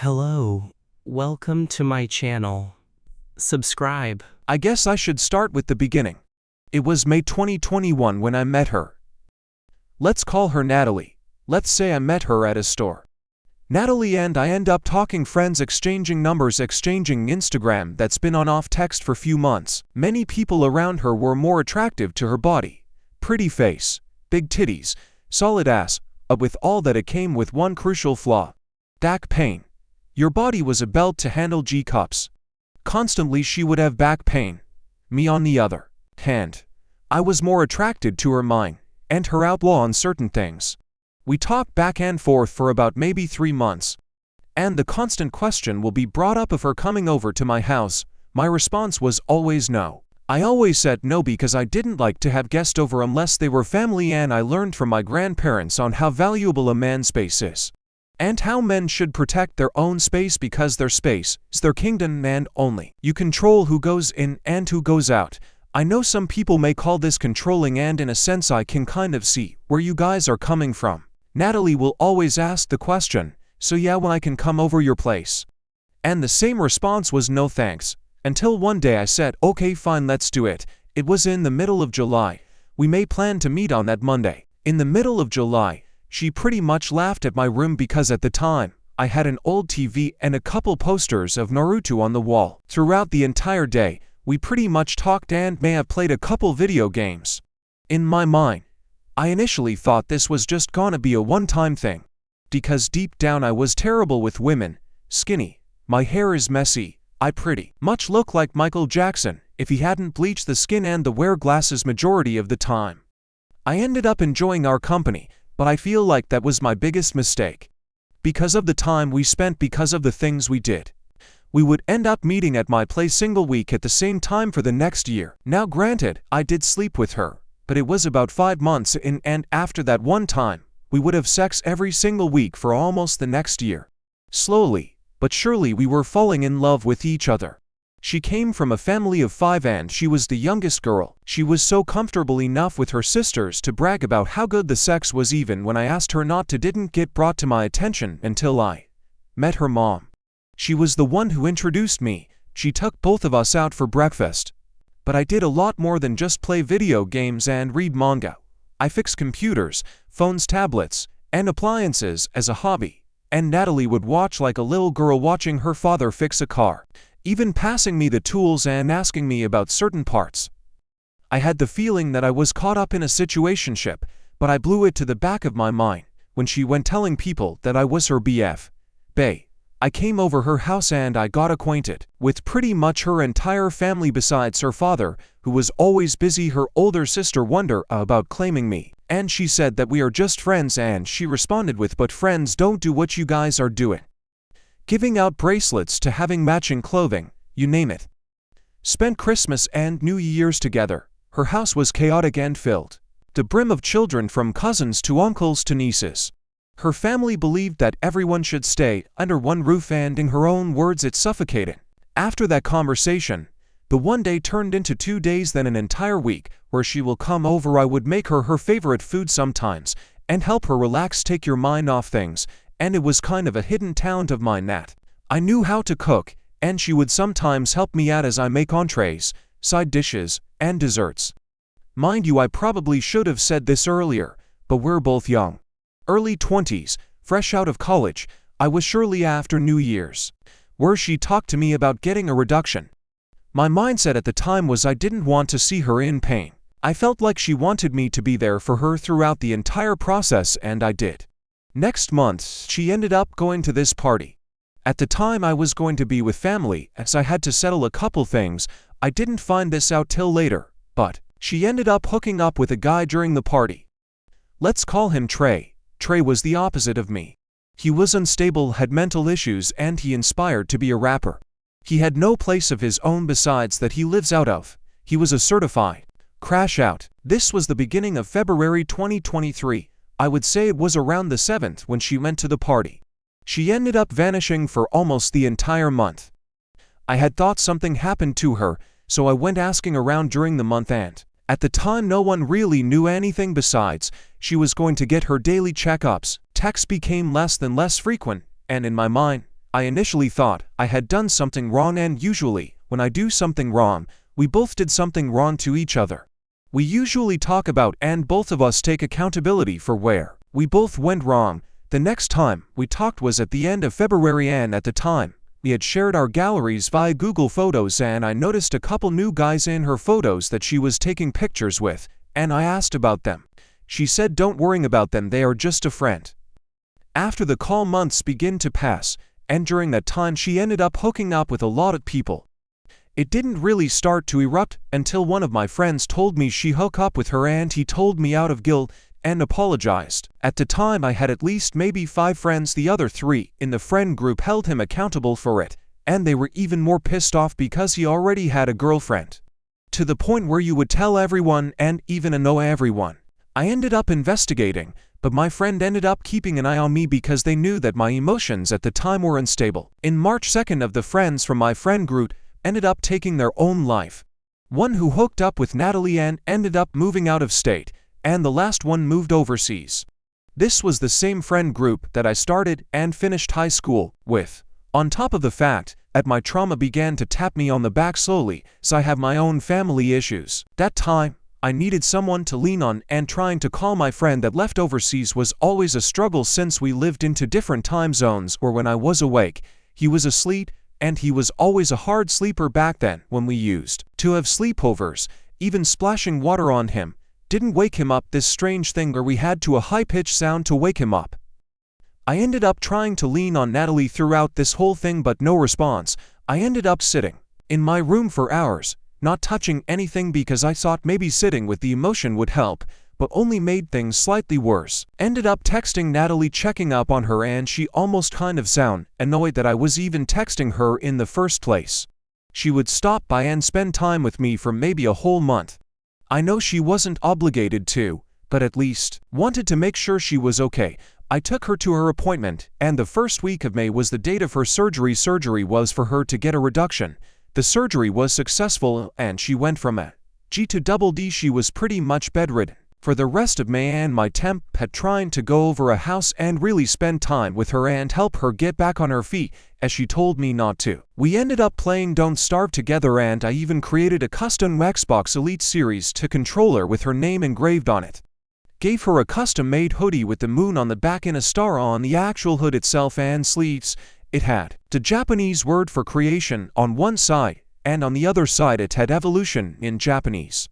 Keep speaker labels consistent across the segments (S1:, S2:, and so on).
S1: Hello. Welcome to my channel. Subscribe.
S2: I guess I should start with the beginning. It was May 2021 when I met her. Let's call her Natalie. Let's say I met her at a store. Natalie and I end up talking friends, exchanging numbers, exchanging Instagram. That's been on off text for few months. Many people around her were more attractive to her body. Pretty face, big titties, solid ass, with all that it came with one crucial flaw. Back pain. Your body was a belt to handle G-cups. Constantly she would have back pain. Me on the other hand, I was more attracted to her mind, and her outlaw on certain things. We talked back and forth for about maybe 3 months. And the constant question will be brought up of her coming over to my house. My response was always no. I always said no because I didn't like to have guests over unless they were family, and I learned from my grandparents on how valuable a man's space is. And how men should protect their own space because their space is their kingdom and only you control who goes in and who goes out. I know some people may call this controlling, and in a sense I can kind of see where you guys are coming from. Natalie will always ask the question, so yeah, when I can come over your place? And the same response was no thanks, until one day I said, okay fine, let's do it. It was in the middle of July. We may plan to meet on that Monday. In the middle of July, she pretty much laughed at my room because at the time, I had an old TV and a couple posters of Naruto on the wall. Throughout the entire day, we pretty much talked and may have played a couple video games. In my mind, I initially thought this was just gonna be a one-time thing. Because deep down I was terrible with women. Skinny, my hair is messy, I pretty much look like Michael Jackson if he hadn't bleached the skin and the wear glasses majority of the time. I ended up enjoying our company, but I feel like that was my biggest mistake. Because of the time we spent, because of the things we did. We would end up meeting at my place single week at the same time for the next year. Now granted, I did sleep with her, but it was about 5 months in, and after that one time, we would have sex every single week for almost the next year. Slowly, but surely we were falling in love with each other. She came from a family of 5 and she was the youngest girl. She was so comfortable enough with her sisters to brag about how good the sex was. Even when I asked her not to, didn't get brought to my attention until I met her mom. She was the one who introduced me. She took both of us out for breakfast. But I did a lot more than just play video games and read manga. I fixed computers, phones, tablets, and appliances as a hobby. And Natalie would watch like a little girl watching her father fix a car, even passing me the tools and asking me about certain parts. I had the feeling that I was caught up in a situationship, but I blew it to the back of my mind when she went telling people that I was her BF. Bae. I came over her house and I got acquainted with pretty much her entire family besides her father, who was always busy. Her older sister wondered about claiming me, and she said that we are just friends, and she responded with, but friends don't do what you guys are doing. Giving out bracelets to having matching clothing, you name it. Spent Christmas and New Year's together. Her house was chaotic and filled to the brim of children, from cousins to uncles to nieces. Her family believed that everyone should stay under one roof, and in her own words, it's suffocating. After that conversation, the one day turned into 2 days, then an entire week, where she will come over. I would make her favorite food sometimes, and help her relax, take your mind off things, and it was kind of a hidden talent of mine that I knew how to cook, and she would sometimes help me out as I make entrees, side dishes, and desserts. Mind you, I probably should have said this earlier, but we're both young. Early 20s, fresh out of college. I was surely after New Year's, where she talked to me about getting a reduction. My mindset at the time was I didn't want to see her in pain. I felt like she wanted me to be there for her throughout the entire process, and I did. Next month, she ended up going to this party. At the time I was going to be with family, as I had to settle a couple things. I didn't find this out till later, but she ended up hooking up with a guy during the party. Let's call him Trey. Trey was the opposite of me. He was unstable, had mental issues, and he inspired to be a rapper. He had no place of his own besides that he lives out of. He was a certified crash out. This was the beginning of February 2023. I would say it was around the 7th when she went to the party. She ended up vanishing for almost the entire month. I had thought something happened to her, so I went asking around during the month, and at the time no one really knew anything besides she was going to get her daily checkups. Texts became less than less frequent, and in my mind, I initially thought I had done something wrong, and usually, when I do something wrong, we both did something wrong to each other. We usually talk about and both of us take accountability for where we both went wrong. The next time we talked was at the end of February, and at the time, we had shared our galleries via Google Photos, and I noticed a couple new guys in her photos that she was taking pictures with, and I asked about them. She said, "Don't worry about them, they are just a friend." After the call, months begin to pass, and during that time she ended up hooking up with a lot of people. It didn't really start to erupt until one of my friends told me she hooked up with her, and he told me out of guilt and apologized. At the time I had at least maybe 5 friends. The other 3 in the friend group held him accountable for it, and they were even more pissed off because he already had a girlfriend. To the point where you would tell everyone and even annoy everyone. I ended up investigating, but my friend ended up keeping an eye on me because they knew that my emotions at the time were unstable. In March 2nd, of the friends from my friend group ended up taking their own life. One who hooked up with Natalie and ended up moving out of state, and the last one moved overseas. This was the same friend group that I started and finished high school with. On top of the fact that my trauma began to tap me on the back slowly, so I have my own family issues. That time, I needed someone to lean on, and trying to call my friend that left overseas was always a struggle since we lived into different time zones, or when I was awake, he was asleep, and he was always a hard sleeper back then. When we used to have sleepovers, even splashing water on him didn't wake him up. This strange thing where we had to a high-pitched sound to wake him up. I ended up trying to lean on Natalie throughout this whole thing, but no response. I ended up sitting in my room for hours, not touching anything because I thought maybe sitting with the emotion would help, but only made things slightly worse. Ended up texting Natalie, checking up on her, and she almost kind of sound annoyed that I was even texting her in the first place. She would stop by and spend time with me for maybe a whole month. I know she wasn't obligated to, but at least wanted to make sure she was okay. I took her to her appointment, and the first week of May was the date of her surgery. Surgery was for her to get a reduction. The surgery was successful, and she went from a G to double D. She was pretty much bedridden for the rest of May, and my temp had trying to go over a house and really spend time with her and help her get back on her feet, as she told me not to. We ended up playing Don't Starve together, and I even created a custom Xbox Elite Series to controller with her name engraved on it. Gave her a custom-made hoodie with the moon on the back and a star on the actual hood itself and sleeves. It had the Japanese word for creation on one side, and on the other side it had evolution in Japanese.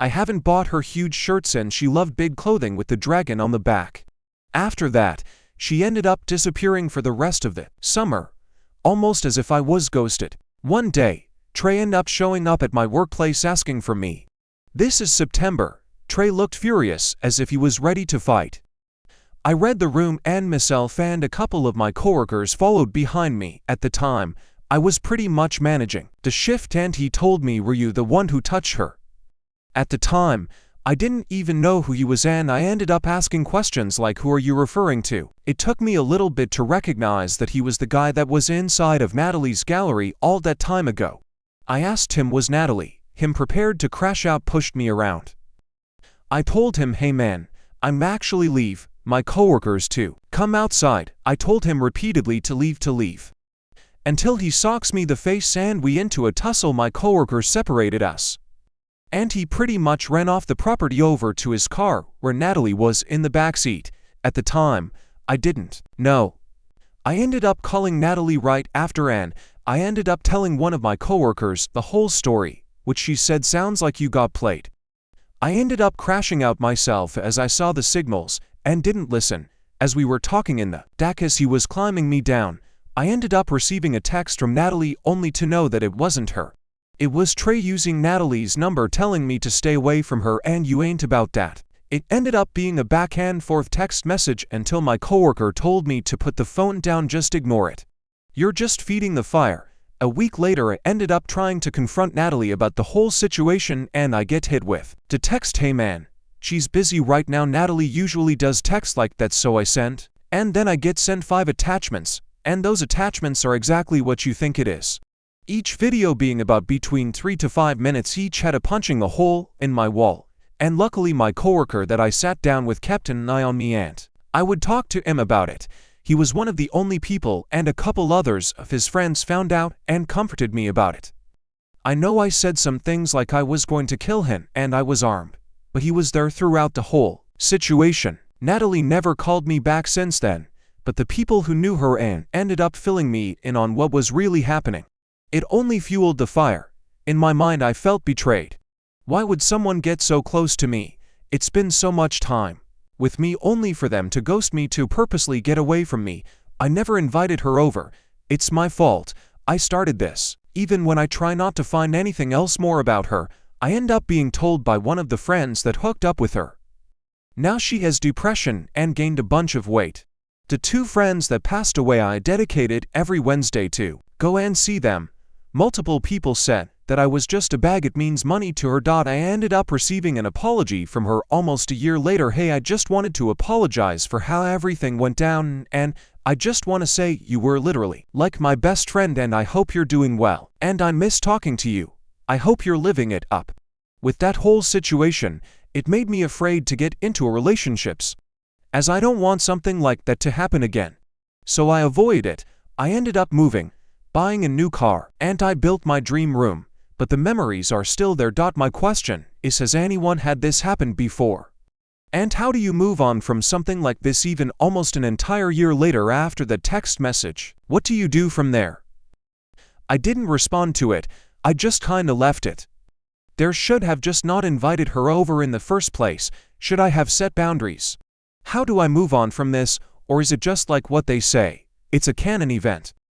S2: I haven't bought her huge shirts, and she loved big clothing with the dragon on the back. After that, she ended up disappearing for the rest of the summer, almost as if I was ghosted. One day, Trey ended up showing up at my workplace asking for me. This is September. Trey looked furious, as if he was ready to fight. I read the room, and myself and a couple of my coworkers followed behind me. At the time, I was pretty much managing the shift, and he told me, "Were you the one who touched her?" At the time, I didn't even know who he was, and I ended up asking questions like, "Who are you referring to?" It took me a little bit to recognize that he was the guy that was inside of Natalie's gallery all that time ago. I asked him, "Was Natalie?" Him prepared to crash out pushed me around. I told him, "Hey man, I'm actually leave, my coworkers too. Come outside." I told him repeatedly to leave. Until he socks me the face and we into a tussle. My coworkers separated us, and he pretty much ran off the property over to his car, where Natalie was in the backseat. At the time, I didn't know. I ended up calling Natalie right after, and I ended up telling one of my coworkers the whole story, which she said, "Sounds like you got played." I ended up crashing out myself as I saw the signals and didn't listen. As we were talking in the deck as he was climbing me down, I ended up receiving a text from Natalie, only to know that it wasn't her. It was Trey using Natalie's number, telling me to stay away from her and you ain't about that. It ended up being a back and forth text message until my coworker told me to put the phone down, just ignore it. You're just feeding the fire. A week later I ended up trying to confront Natalie about the whole situation, and I get hit with the text, "Hey man, she's busy right now." Natalie usually does text like that, so I sent, and then I get sent 5 attachments, and those attachments are exactly what you think it is. Each video being about between 3 to 5 minutes each, had a punching a hole in my wall, and luckily my coworker that I sat down with kept an eye on me, and I would talk to him about it. He was one of the only people, and a couple others of his friends found out and comforted me about it. I know I said some things like I was going to kill him and I was armed, but he was there throughout the whole situation. Natalie never called me back since then, but the people who knew her and ended up filling me in on what was really happening. It only fueled the fire. In my mind, I felt betrayed. Why would someone get so close to me? It's been so much time with me only for them to ghost me, to purposely get away from me. I never invited her over. It's my fault. I started this. Even when I try not to find anything else more about her, I end up being told by one of the friends that hooked up with her. Now she has depression and gained a bunch of weight. The two friends that passed away, I dedicated every Wednesday to go and see them. Multiple people said that I was just a bag. It means money to her. I ended up receiving an apology from her almost a year later. Hey, I just wanted to apologize for how everything went down, and I just want to say you were literally like my best friend, and I hope you're doing well, and I miss talking to you. I hope you're living it up. With that whole situation, it made me afraid to get into relationships, as I don't want something like that to happen again. So I avoid it. I ended up moving, buying a new car, and I built my dream room, but the memories are still there. My question is, has anyone had this happen before? And how do you move on from something like this even almost an entire year later after the text message? What do you do from there? I didn't respond to it. I just kinda left it. There should have just not invited her over in the first place. Should I have set boundaries? How do I move on from this, or is it just like what they say? It's a canon event.